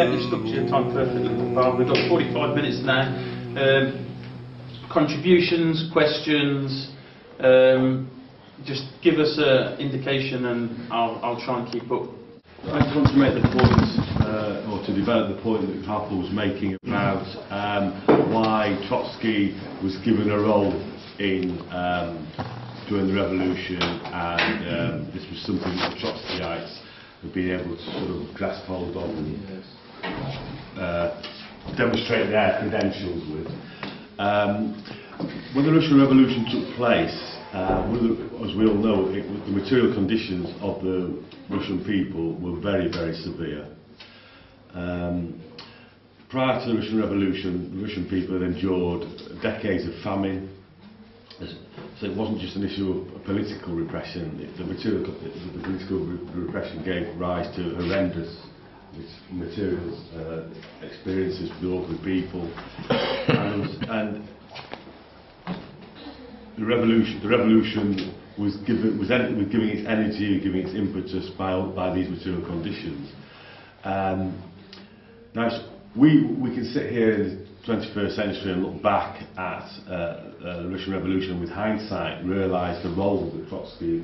You've stuck to your time perfectly, Bob. We've got 45 minutes now. Contributions, questions, just give us an indication and I'll try and keep up. I just want to make the point, or to develop the point that Harpal was making about why Trotsky was given a role in during the revolution, and this was something that the Trotskyites had been able to sort of grasp hold of and demonstrate their credentials with. When the Russian Revolution took place, as we all know, the material conditions of the Russian people were very, very severe. Prior to the Russian Revolution, the Russian people had endured decades of famine. So it wasn't just an issue of political repression. The political repression gave rise to horrendous material experiences for the ordinary people, and the revolution was giving its energy, giving its impetus by these material conditions. Now we can sit here in the 21st century and look back at the Russian Revolution with hindsight, and realise the role that Trotsky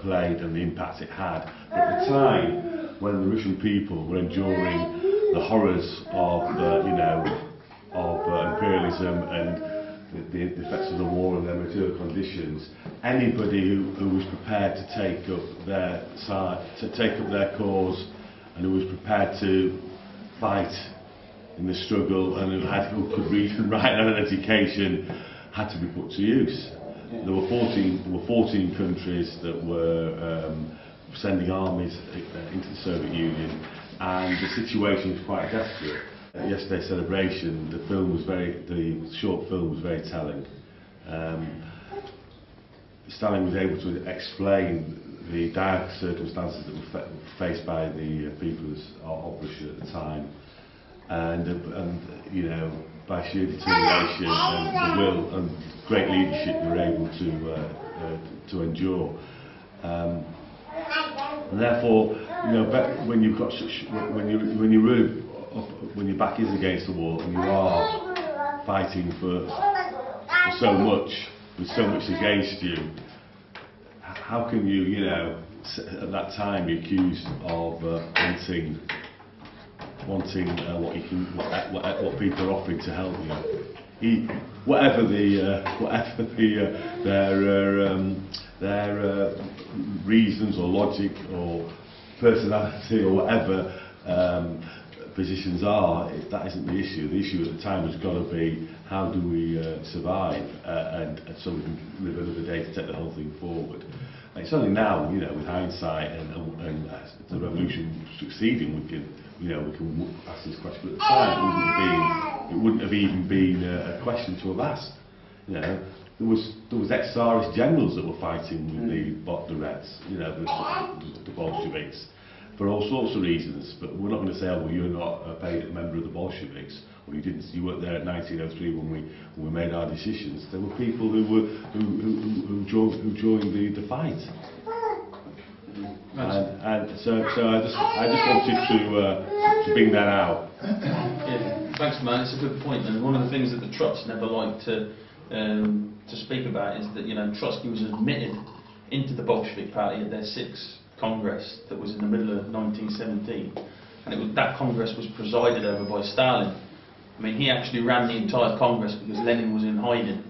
played and the impact it had. But at the time when the Russian people were enduring the horrors of imperialism and the effects of the war and their material conditions, anybody who was prepared to take up their side, to take up their cause, and who was prepared to fight in the struggle, and who could read and write and had an education, had to be put to use. There were 14 countries that were sending armies into the Soviet Union, and the situation was quite desperate. At yesterday's celebration, the short film was very telling. Stalin was able to explain the dire circumstances that were faced by the people of Russia at the time, and by sheer determination and the will and great leadership, they were able to endure. And therefore, when you've got when your back is against the wall and you are fighting for so much, with so much against you, how can you, at that time, be accused of wanting what people are offering to help you? Whatever their reasons or logic or personality or whatever positions are, that isn't the issue. The issue at the time has got to be, how do we survive and so we can live another day to take the whole thing forward. It's only now, with hindsight and the revolution succeeding, we can ask this question. But at the time, it wouldn't have even been a question to have asked. There was ex-Tsarist generals that were fighting with the Reds, the Bolsheviks, for all sorts of reasons. But we're not going to say, oh, well, you're not a paid member of the Bolsheviks, or you weren't there at 1903 when we made our decisions. There were people who joined the fight. And so I just wanted to bring that out. Yeah, thanks, man. It's a good point. And one of the things that the Trots never liked to speak about is that Trotsky was admitted into the Bolshevik Party at their 6th Congress that was in the middle of 1917, and that Congress was presided over by Stalin. I mean, he actually ran the entire Congress because Lenin was in hiding.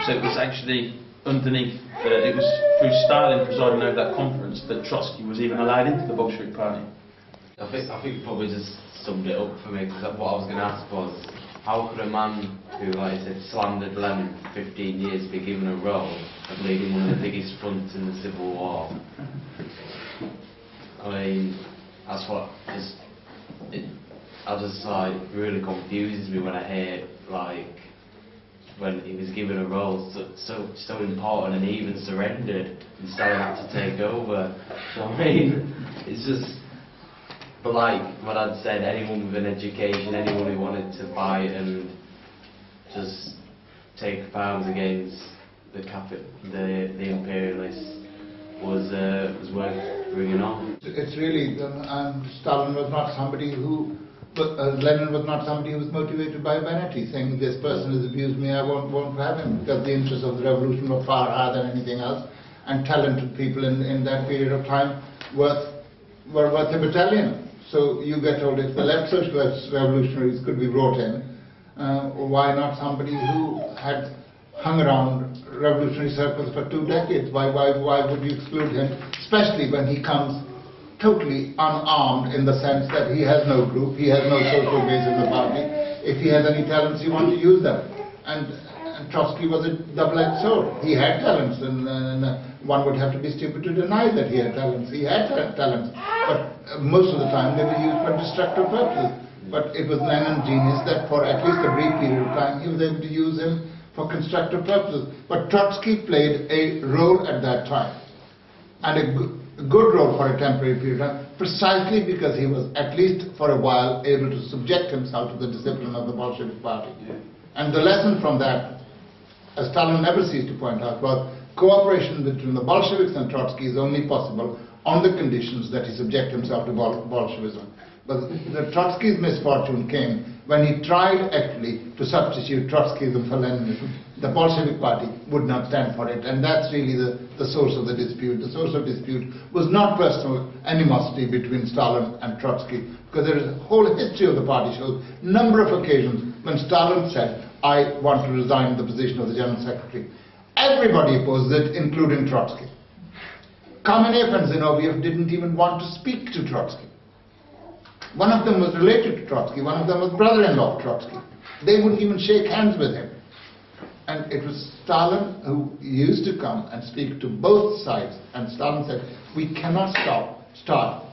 So it was actually underneath, it was through Stalin presiding over that conference that Trotsky was even allowed into the Bolshevik Party. I think you probably just summed it up for me, because what I was going to ask was, how could a man who, like I said, slandered Lenin for 15 years be given a role of leading one of the biggest fronts in the Civil War? I mean, that's what really confuses me when I hear, when he was given a role so important and he even surrendered and Stalin had to take over. So, I mean, it's just. But like what I'd said, anyone with an education, anyone who wanted to fight and just take arms against the imperialists, was worth bringing on. It's really, Stalin was not somebody who, Lenin was not somebody who was motivated by vanity, saying this person has abused me, I won't have him, because the interests of the revolution were far higher than anything else, and talented people in that period of time were worth a battalion. So you get told if the left socialist revolutionaries could be brought in, why not somebody who had hung around revolutionary circles for 2 decades? Why would you exclude him, especially when he comes totally unarmed in the sense that he has no group, he has no social base in the party. If he has any talents, he wants to use them. And Trotsky was a double-edged sword. He had talents, and one would have to be stupid to deny that he had talents. He had talents, but most of the time they were used for destructive purposes. But it was Lenin's genius that for at least a brief period of time he was able to use him for constructive purposes. But Trotsky played a role at that time, and a good role for a temporary period of time, precisely because he was, at least for a while, able to subject himself to the discipline of the Bolshevik party. Yeah. And the lesson from that, as Stalin never ceased to point out, was cooperation between the Bolsheviks and Trotsky is only possible on the conditions that he subject himself to Bolshevism. But the Trotsky's misfortune came when he tried actually to substitute Trotskyism for Leninism. The Bolshevik party would not stand for it, and that's really the source of the dispute. The source of dispute was not personal animosity between Stalin and Trotsky, because there is a whole history of the party shows number of occasions when Stalin said, I want to resign the position of the General Secretary. Everybody opposed it, including Trotsky. Kamenev and Zinoviev didn't even want to speak to Trotsky. One of them was related to Trotsky, one of them was brother-in-law of Trotsky. They wouldn't even shake hands with him. And it was Stalin who used to come and speak to both sides, and Stalin said, we cannot start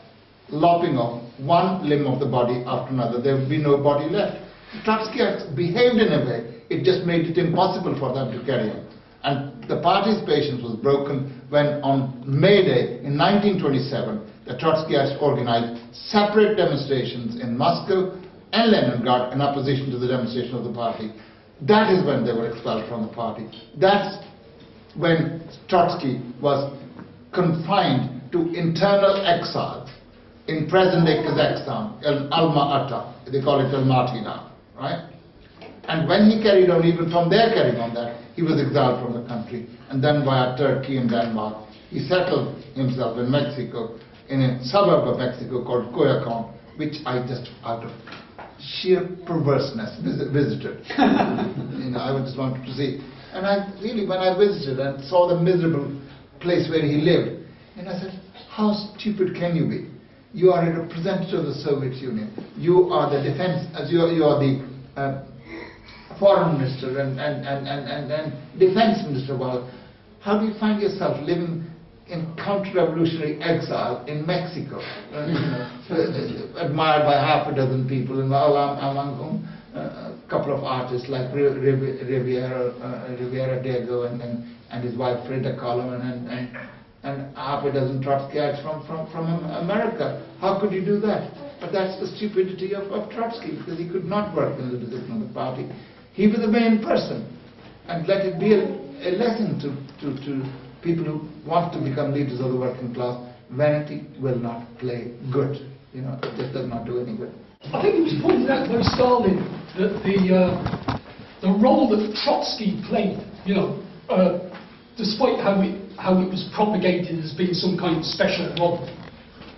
lopping off one limb of the body after another. There would be no body left. Trotsky behaved in a way, it just made it impossible for them to carry on. And the party's patience was broken when on May Day in 1927, the Trotskyites organized separate demonstrations in Moscow and Leningrad in opposition to the demonstration of the party. That is when they were expelled from the party. That's when Trotsky was confined to internal exile in present-day Kazakhstan, in Alma-Ata. They call it Almaty now, right? And when he carried on, even from there carrying on that, he was exiled from the country. And then via Turkey and Denmark, he settled himself in Mexico, in a suburb of Mexico called Coyoacán, which I just, out of sheer perverseness, visited. I just wanted to see. And I really, when I visited and saw the miserable place where he lived, and I said, how stupid can you be? You are a representative of the Soviet Union. You are the defense, as you are the foreign minister and defense minister. Well, how do you find yourself living in counter-revolutionary exile in Mexico, admired by half a dozen people, and among whom a couple of artists like Riviera Diego and his wife Frida Kahlo and half a dozen Trotskyites from America. How could you do that? But that's the stupidity of Trotsky, because he could not work in the discipline of the party. He was the main person, and let it be a lesson to people who want to become leaders of the working class. Vanity will not play good. It just does not do any good. I think it was pointed out by Stalin that the role that Trotsky played, despite how it was propagated as being some kind of special role,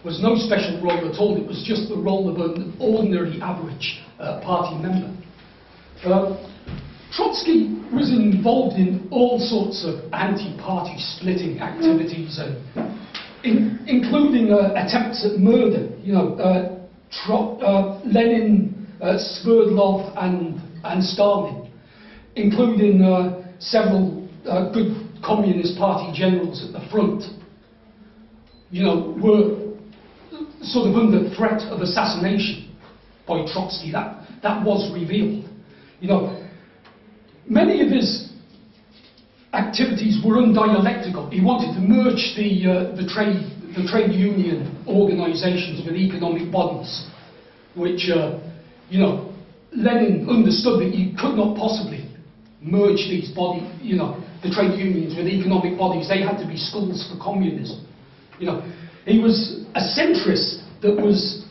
was no special role at all. It was just the role of an ordinary, average party member. Trotsky was involved in all sorts of anti-party splitting activities, including attempts at murder. Lenin, Sverdlov, and Stalin, including several good Communist Party generals at the front, were sort of under threat of assassination by Trotsky. That was revealed. Many of his activities were undialectical. He wanted to merge the trade union organisations with economic bodies, which Lenin understood that you could not possibly merge these bodies. the trade unions were the economic bodies. They had to be schools for communism. You know, he was a centrist that was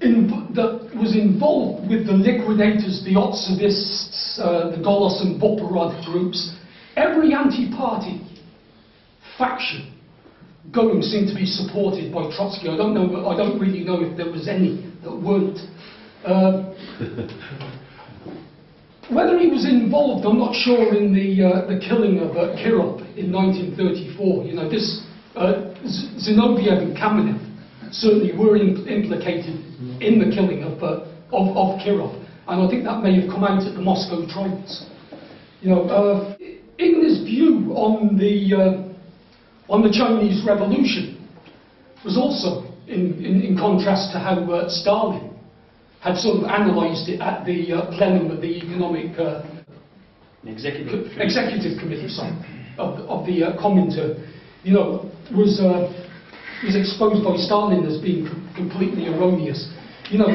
involved with the liquidators, the Otsovists, the Golos and Boporod groups. Every anti-party faction going seemed to be supported by Trotsky. I don't really know if there was any that weren't. Whether he was involved, I'm not sure, in the killing of Kirov in 1934. You know, this Zinoviev and Kamenev certainly were implicated in the killing of Kirov, and I think that may have come out at the Moscow trials. You know, in his view on the Chinese Revolution was also in contrast to how Stalin had sort of analysed it at the plenum of the economic executive committee of the Comintern. You know, was exposed by Stalin as being completely erroneous. You know,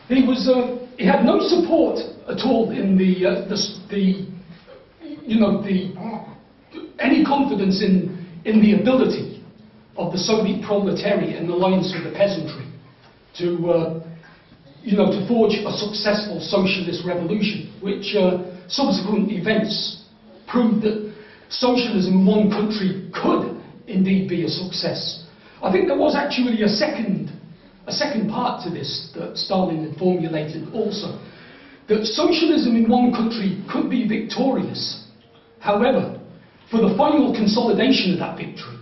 he had no support at all in any confidence in the ability of the Soviet proletariat and alliance with the peasantry to forge a successful socialist revolution, which subsequent events proved that socialism in one country could indeed be a success. I think there was actually a second part to this that Stalin had formulated also, that socialism in one country could be victorious. However, for the final consolidation of that victory,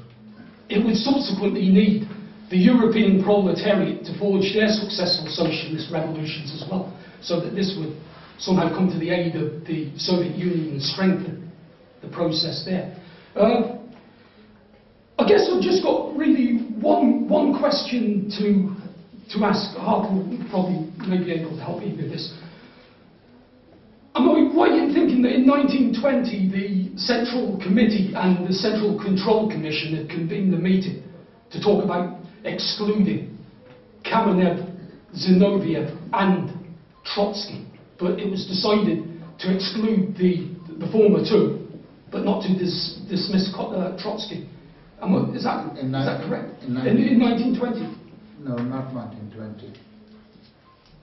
it would subsequently need the European proletariat to forge their successful socialist revolutions as well, so that this would somehow come to the aid of the Soviet Union and strengthen the process there. I guess I've just got really one question to ask. Harpal probably may be able to help me with this. Am I right in thinking that in 1920 the Central Committee and the Central Control Commission had convened a meeting to talk about excluding Kamenev, Zinoviev and Trotsky, but it was decided to exclude the former two, but not to dismiss Trotsky. Is that correct? In 1920? No, not 1920.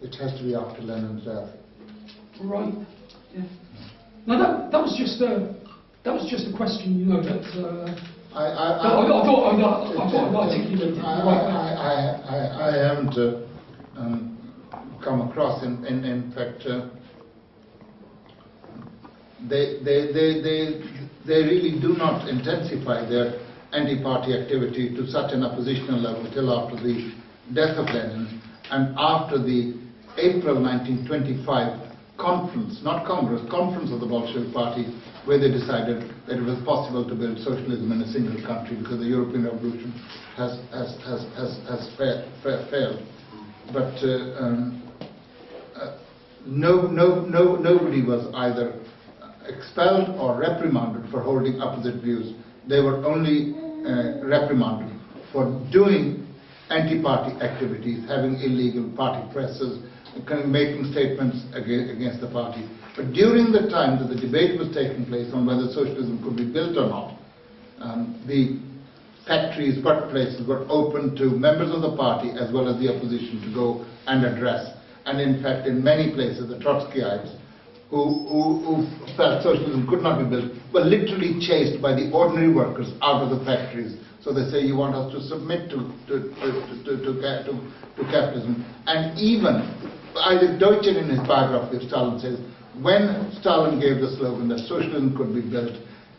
It has to be after Lenin's death. Right. Yeah. Now that was just a question, you know, that I thought I'd articulate it. I haven't come across. In fact, they really do not intensify their anti-party activity to such an oppositional level till after the death of Lenin and after the April 1925 conference, not Congress, conference of the Bolshevik Party, where they decided that it was possible to build socialism in a single country because the European Revolution has failed. But nobody was either expelled or reprimanded for holding opposite views. They were only reprimanded for doing anti-party activities, having illegal party presses, making statements against the party. But during the time that the debate was taking place on whether socialism could be built or not, the factories, workplaces were open to members of the party as well as the opposition to go and address. And in fact, in many places, the Trotskyites, who felt socialism could not be built, were literally chased by the ordinary workers out of the factories. So they say, you want us to submit to capitalism. And even, either Deutscher in his biography of Stalin says, when Stalin gave the slogan that socialism could be built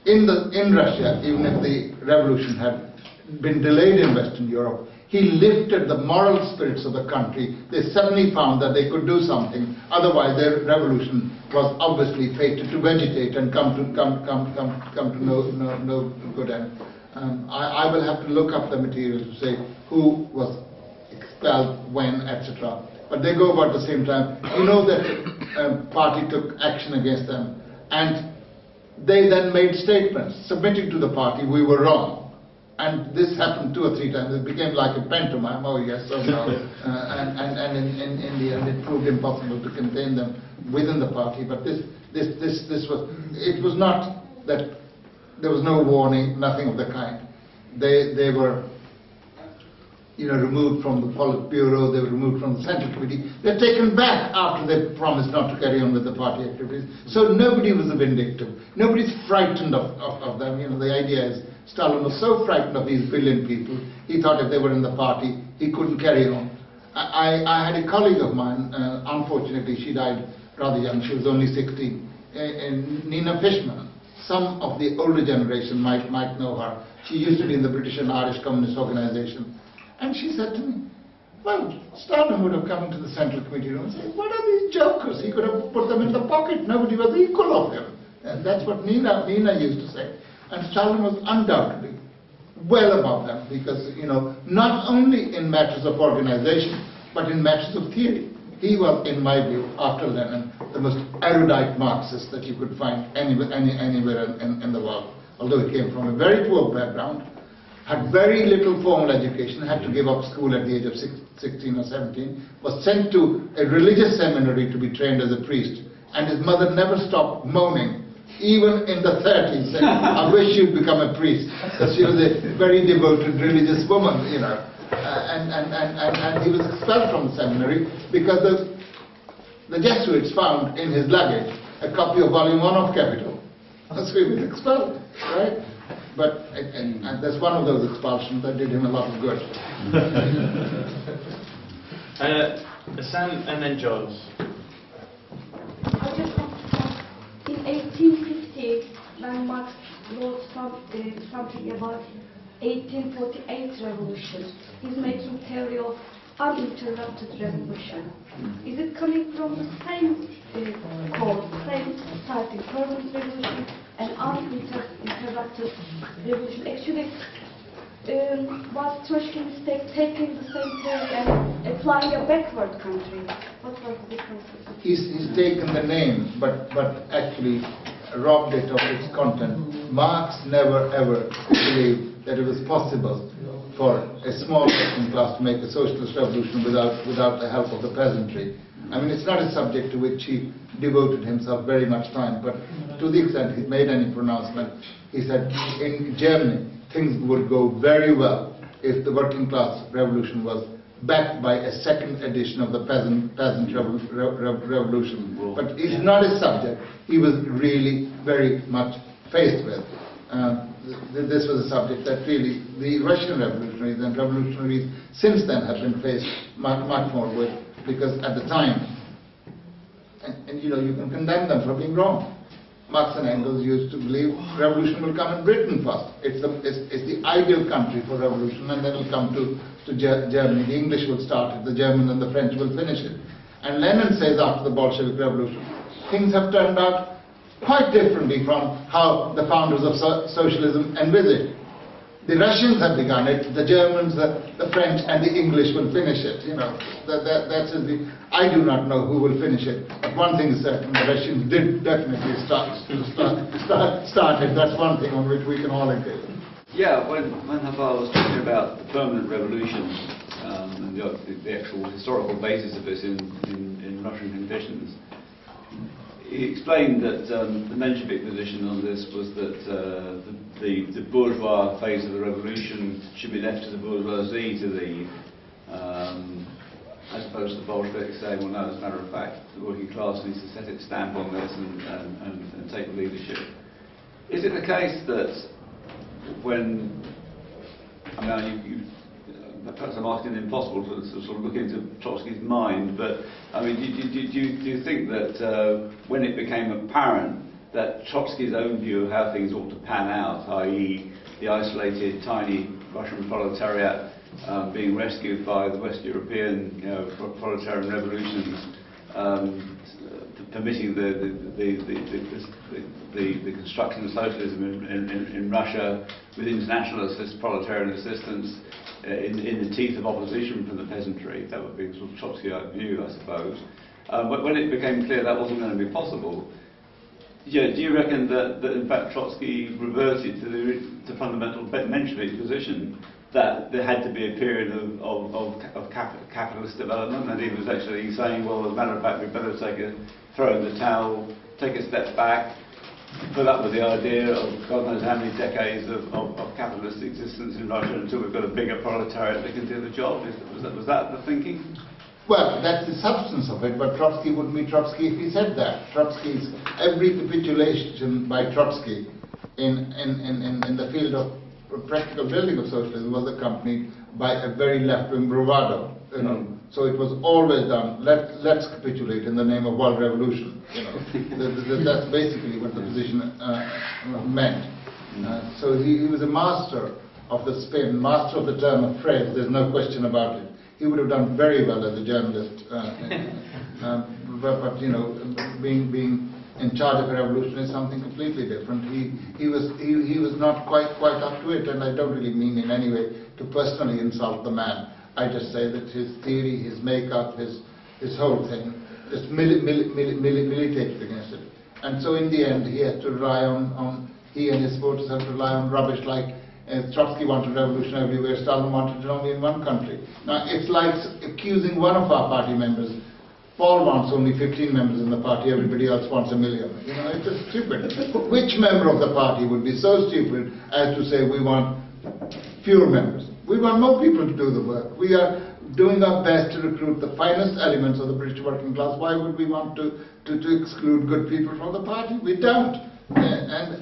in Russia, even if the revolution had been delayed in Western Europe, he lifted the moral spirits of the country. They suddenly found that they could do something. Otherwise, their revolution was obviously fated to vegetate and come to no good end. I will have to look up the material to say who was expelled, when, etc. But they go about the same time. You know that the party took action against them, and they then made statements submitting to the party, we were wrong. And this happened 2 or 3 times. It became like a pantomime, oh yes, oh no. And in the end it proved impossible to contain them within the party. But this was, it was not that there was no warning, nothing of the kind. They were removed from the Politburo, they were removed from the Central Committee. They're taken back after they promised not to carry on with the party activities. So nobody was a vindictive. Nobody's frightened of them. The idea is Stalin was so frightened of these brilliant people, he thought if they were in the party, he couldn't carry on. I had a colleague of mine, unfortunately she died rather young, she was only 16, Nina Fishman. Some of the older generation might know her. She used to be in the British and Irish Communist Organization. And she said to me, well, Stalin would have come into the Central Committee room and said, what are these jokers? He could have put them in the pocket. Nobody was equal of him. And that's what Nina used to say. And Stalin was undoubtedly well above them because, not only in matters of organization, but in matters of theory. He was, in my view, after Lenin, the most erudite Marxist that you could find anywhere in the world. Although he came from a very poor background, had very little formal education, had to give up school at the age of 16 or 17, was sent to a religious seminary to be trained as a priest, and his mother never stopped moaning, even in the 30s, saying, I wish you'd become a priest, because she was a very devoted religious woman, and he was expelled from the seminary because the Jesuits found in his luggage a copy of Volume 1 of Capital. So he was expelled, right? But and that's one of those expulsions that did him a lot of good. Sam and then Giles. I just want to say, in 1850, when Marx wrote something about 1848 revolution, he's making theory of uninterrupted revolution. Is it coming from the same cause, same starting, permanent revolution and uninterrupted revolution? Actually, was Trotsky taking the same theory and applying a backward country? What was the difference? He's taken the name, but actually robbed it of its content. Marx never ever believed that it was possible for a small working class to make a socialist revolution without the help of the peasantry. I mean, it's not a subject to which he devoted himself very much time, but to the extent he made any pronouncement, he said in Germany things would go very well if the working class revolution was backed by a second edition of the peasant revolution. But it's not a subject he was really very much faced with. This was a subject that really the Russian revolutionaries and revolutionaries since then have been faced much more with, because at the time, and you can condemn them for being wrong. Marx and Engels used to believe revolution will come in Britain first. It's the ideal country for revolution, and then it'll come to Germany. The English will start it, the German and the French will finish it. And Lenin says after the Bolshevik Revolution, things have turned out quite differently from how the founders of socialism envisaged. The Russians have begun it, the Germans, the French and the English will finish it. I do not know who will finish it, but one thing is certain, the Russians did definitely start it. That's one thing on which we can all agree. Yeah, when Harpal was talking about the permanent revolution and the actual historical basis of this in Russian conditions, he explained that the Menshevik position on this was that the bourgeois phase of the revolution should be left to the bourgeoisie, as opposed to the Bolsheviks saying, well, no, as a matter of fact, the working class needs to set its stamp on this and take the leadership. Is it the case that when, perhaps I'm asking the impossible to sort of look into Trotsky's mind, but I mean, do you think that when it became apparent that Trotsky's own view of how things ought to pan out, i.e. the isolated, tiny Russian proletariat being rescued by the West European proletarian revolutions, permitting the construction of socialism in Russia with international proletarian assistance in the teeth of opposition from the peasantry? That would be a sort of Trotskyite view, I suppose. But when it became clear that wasn't going to be possible, do you reckon that in fact Trotsky reverted to the fundamental Menshevik position that there had to be a period of capitalist development, and he was actually saying, well, as a matter of fact, we'd better throw in the towel, take a step back, put up with the idea of God knows how many decades of capitalist existence in Russia until we've got a bigger proletariat that can do the job. Was that the thinking? Well, that's the substance of it, but Trotsky wouldn't be Trotsky if he said that. Every capitulation by Trotsky in the field of practical building of socialism was accompanied by a very left-wing bravado, you know. So it was always done, let's capitulate in the name of world revolution, you know. That's basically what the position meant. So he was a master of the spin, master of the turn of phrase, there's no question about it. He would have done very well as a journalist, but you know, being in charge of a revolution is something completely different. He was not quite up to it, and I don't really mean in any way to personally insult the man. I just say that his theory, his makeup, his whole thing just militated against it. And so in the end, he had to rely on he and his supporters had to rely on rubbish like. Trotsky wanted revolution everywhere, Stalin wanted it only in one country. Now, it's like accusing one of our party members. Paul wants only 15 members in the party, everybody else wants 1 million. You know, it's just stupid. Which member of the party would be so stupid as to say we want fewer members? We want more people to do the work. We are doing our best to recruit the finest elements of the British working class. Why would we want to exclude good people from the party? We don't. And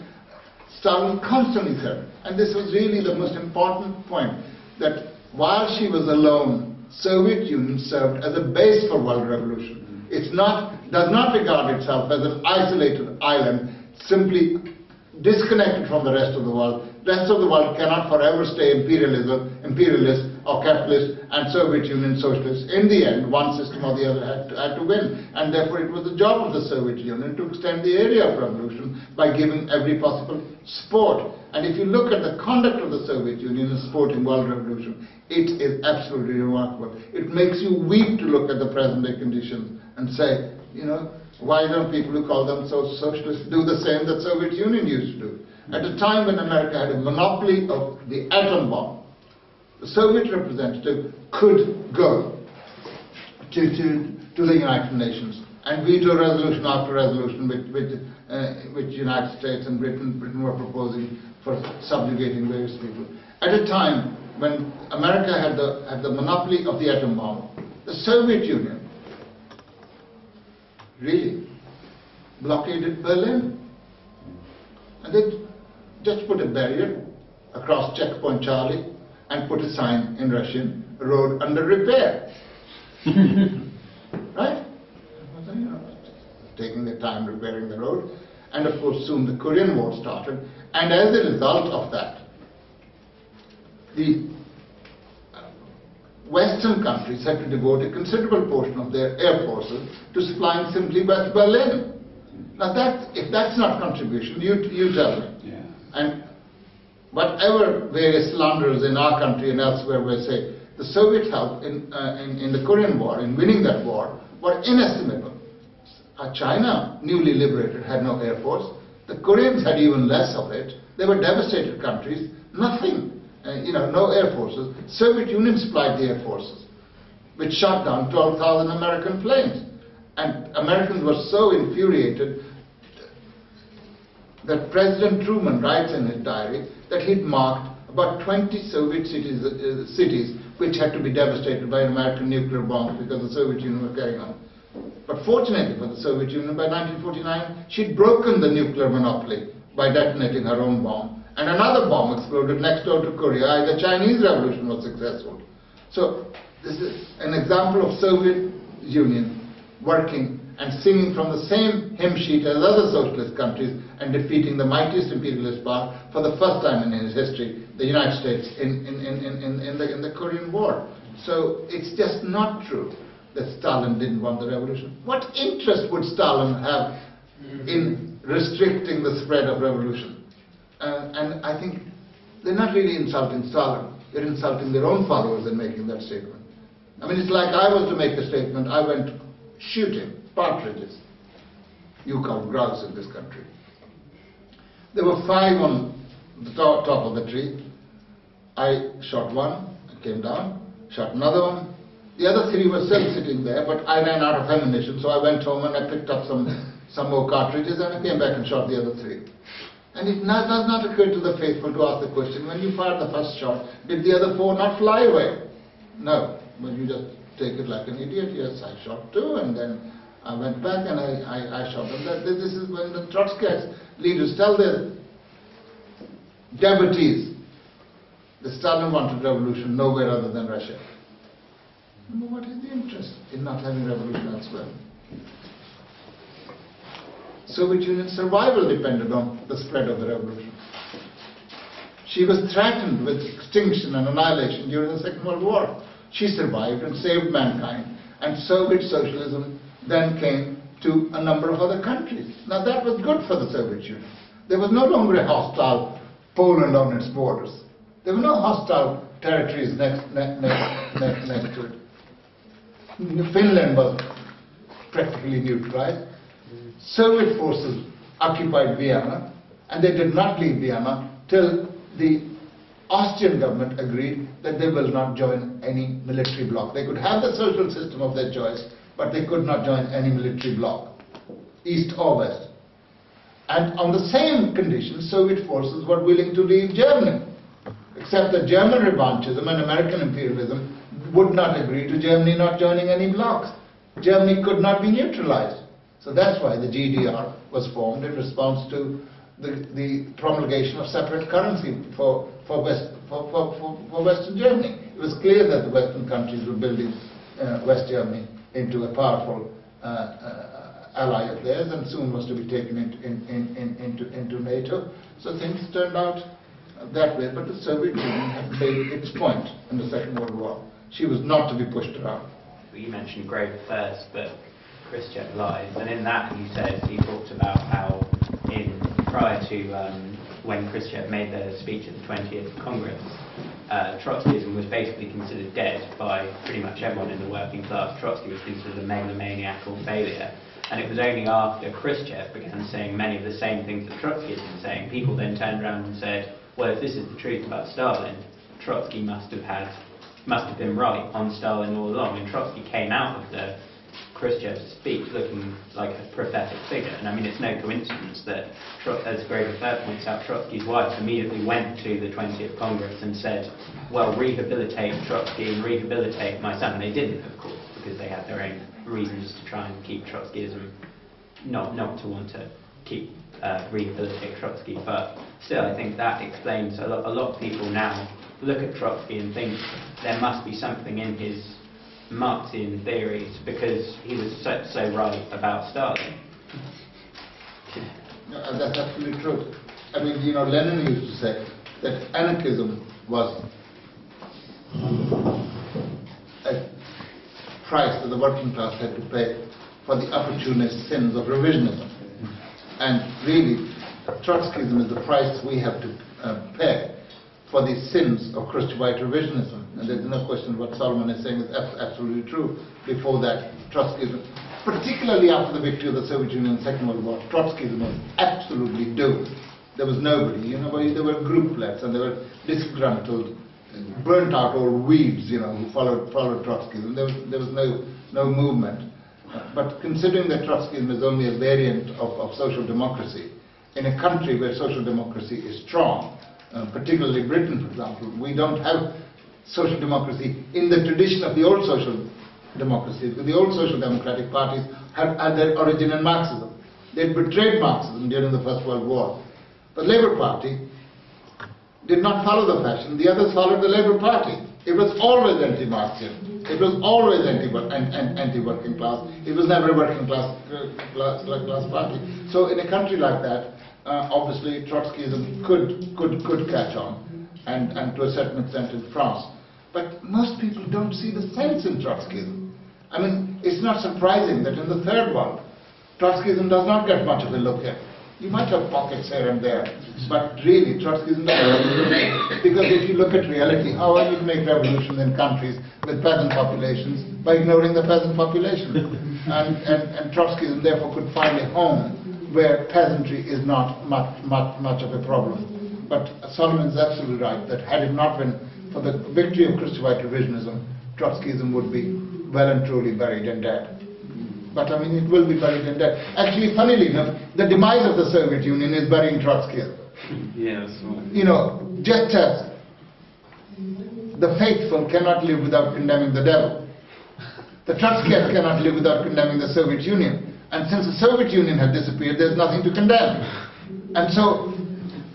Stalin constantly said, and this was really the most important point, that while she was alone, Soviet Union served as a base for world revolution. Does not regard itself as an isolated island, simply disconnected from the rest of the world. The rest of the world cannot forever stay imperialist or capitalist and Soviet Union socialist. In the end, one system or the other had to win, and therefore it was the job of the Soviet Union to extend the area of revolution by giving every possible support. And if you look at the conduct of the Soviet Union in supporting world revolution, it is absolutely remarkable. It makes you weep to look at the present day conditions and say, you know, why don't people who call themselves socialists do the same that Soviet Union used to do? At a time when America had a monopoly of the atom bomb, the Soviet representative could go to the United Nations and veto resolution after resolution which United States and Britain were proposing for subjugating various people. At a time when America had the monopoly of the atom bomb, the Soviet Union really blockaded Berlin. And they just put a barrier across Checkpoint Charlie and put a sign in Russian, road under repair. Right? Taking their time repairing the road. And of course soon the Korean War started. And as a result of that, the Western countries had to devote a considerable portion of their air forces to supplying simply West Berlin. Now if that's not contribution, you tell me. Yeah. And whatever various slanderers in our country and elsewhere will say, the Soviet help in the Korean War, in winning that war, were inestimable. China, newly liberated, had no air force. The Koreans had even less of it. They were devastated countries. Nothing, no air forces. Soviet Union supplied the air forces, which shot down 12,000 American planes. And Americans were so infuriated that President Truman writes in his diary that he'd marked about 20 Soviet cities which had to be devastated by an American nuclear bomb because the Soviet Union was carrying on. But fortunately for the Soviet Union, by 1949, she'd broken the nuclear monopoly by detonating her own bomb. And another bomb exploded next door to Korea. The Chinese Revolution was successful. So this is an example of Soviet Union working and singing from the same hymn sheet as other socialist countries and defeating the mightiest imperialist power for the first time in its history, the United States, in the Korean War. So it's just not true that Stalin didn't want the revolution. What interest would Stalin have in restricting the spread of revolution? And I think they're not really insulting Stalin, they're insulting their own followers in making that statement. I mean, it's like I was to make a statement, I went shooting partridges. You call grouse in this country. There were 5 on the top of the tree. I shot one, I came down, shot another one. The other 3 were still sitting there, but I ran out of ammunition, so I went home and I picked up some some more cartridges, and I came back and shot the other 3. And it does not occur to the faithful to ask the question, when you fired the first shot, did the other 4 not fly away? No. Well, you just take it like an idiot. Yes, I shot 2, and then I went back and I shot them. This is when the Trotskyite leaders tell their devotees that Stalin wanted revolution nowhere other than Russia. What is the interest in not having revolution elsewhere? Soviet Union's survival depended on the spread of the revolution. She was threatened with extinction and annihilation during the Second World War. She survived and saved mankind, and Soviet socialism then came to a number of other countries. Now that was good for the Soviet Union. There was no longer a hostile Poland on its borders. There were no hostile territories next to it. Finland was practically neutralized. Soviet forces occupied Vienna, and they did not leave Vienna till the Austrian government agreed that they will not join any military bloc. They could have the social system of their choice, but they could not join any military bloc, east or west. And on the same conditions, Soviet forces were willing to leave Germany, except that German revanchism and American imperialism would not agree to Germany not joining any blocs. Germany could not be neutralized. So that's why the GDR was formed in response to the promulgation of separate currency for Western Germany. It was clear that the Western countries were building West Germany into a powerful ally of theirs, and soon was to be taken into NATO. So things turned out that way, but the Soviet Union had made its point in the Second World War. She was not to be pushed around. You mentioned Grave Affairs, but Khrushchev lies, and in that he talked about how prior to when Khrushchev made the speech at the 20th Congress, Trotskyism was basically considered dead by pretty much everyone in the working class. Trotsky was considered a megalomaniacal failure, and it was only after Khrushchev began saying many of the same things that Trotsky has been saying, people then turned around and said, well, if this is the truth about Stalin, Trotsky must have been right on Stalin all along, and Trotsky came out of the Khrushchev's speech looking like a prophetic figure. And I mean, it's no coincidence that, as Grave Affair points out, Trotsky's wife immediately went to the 20th Congress and said, well, rehabilitate Trotsky and rehabilitate my son. And they didn't, of course, because they had their own reasons to try and keep Trotskyism, not to want to keep rehabilitate Trotsky. But still, I think that explains a lot of people now look at Trotsky and think there must be something in his Marxian theories because he was so right about Stalin. No, that's absolutely true. I mean, you know, Lenin used to say that anarchism was a price that the working class had to pay for the opportunist sins of revisionism. And really, Trotskyism is the price we have to pay for the sins of Khrushchevite revisionism. And there's no question what Solomon is saying is absolutely true. Before that, Trotskyism, particularly after the victory of the Soviet Union in the Second World War, Trotskyism was absolutely doomed. There was nobody, you know, there were grouplets and there were disgruntled, burnt out old weeds, you know, who followed Trotskyism. There was no movement. But considering that Trotskyism is only a variant of social democracy, in a country where social democracy is strong, particularly Britain, for example, we don't have social democracy in the tradition of the old social democracy, because the old social democratic parties had their origin in Marxism. They betrayed Marxism during the First World War. The Labour Party did not follow the fashion, the others followed the Labour Party. It was always anti-Marxian. It was always anti-working class. It was never a working class party. So in a country like that, obviously Trotskyism could catch on, and to a certain extent in France. But most people don't see the sense in Trotskyism. I mean, it's not surprising that in the Third World, Trotskyism does not get much of a look at. You might have pockets here and there, but really Trotskyism doesn't. Because if you look at reality, how are you to make revolutions in countries with peasant populations? By ignoring the peasant population. and Trotskyism therefore could find a home where peasantry is not much of a problem. But Solomon is absolutely right that had it not been for the victory of Khrushchevite revisionism, Trotskyism would be well and truly buried and dead. but I mean it will be buried in debt. Actually, funnily enough, the demise of the Soviet Union is burying Trotskyism. Yeah, that's right. You know, just as the faithful cannot live without condemning the devil, the Trotskyites cannot live without condemning the Soviet Union. And since the Soviet Union has disappeared, there's nothing to condemn. And so,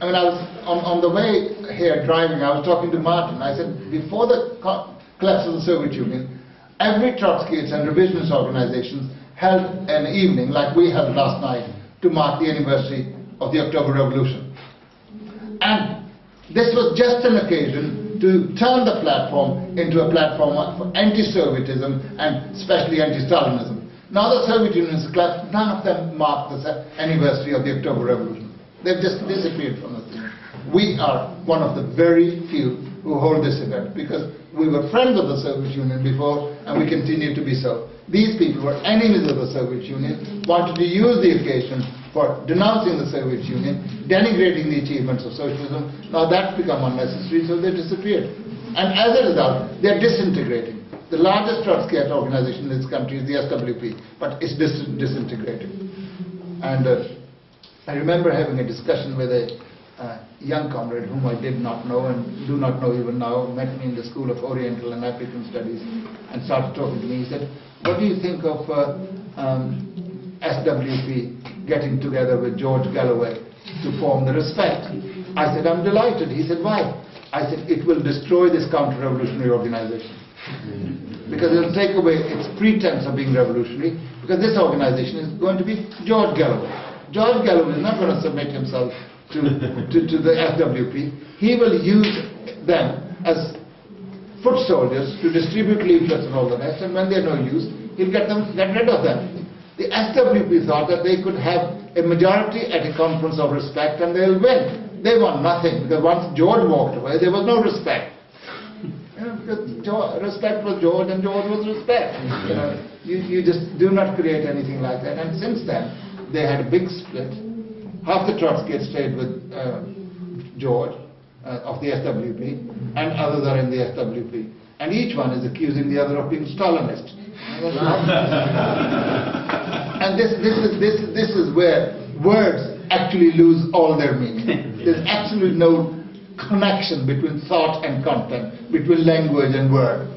I mean, I was on the way here driving, I was talking to Martin. I said, before the collapse of the Soviet Union, every Trotskyist and revisionist organizations held an evening, like we held last night, to mark the anniversary of the October Revolution. And this was just an occasion to turn the platform into a platform for anti-Sovietism and especially anti-Stalinism. Now the Soviet Union has collapsed, none of them mark the anniversary of the October Revolution. They've just disappeared from the scene. We are one of the very few who hold this event because we were friends of the Soviet Union before and we continue to be so. These people were enemies of the Soviet Union, wanted to use the occasion for denouncing the Soviet Union, denigrating the achievements of socialism. Now that's become unnecessary, so they disappeared. And as a result, they're disintegrating. The largest Trotskyite organization in this country is the SWP, but it's disintegrating. And I remember having a discussion with a young comrade whom I did not know and do not know even now, met me in the School of Oriental and African Studies and started talking to me. He said, what do you think of SWP getting together with George Galloway to form the Respect? I said, I'm delighted. He said, why? I said, it will destroy this counter-revolutionary organization. Because it will take away its pretense of being revolutionary, because this organization is going to be George Galloway. George Galloway is not going to submit himself to the SWP. He will use them as foot soldiers to distribute leaflets and all the rest, and when they're no use, he'll get rid of them. The SWP thought that they could have a majority at a conference of Respect and they'll win. They won nothing, because once George walked away, there was no Respect. Because Respect was George and George was Respect. You just do not create anything like that. And since then, they had a big split. Half the Trotskyites stayed with George of the SWP, and others are in the SWP. And each one is accusing the other of being Stalinist. And this is where words actually lose all their meaning. There's absolutely no connection between thought and content, between language and word.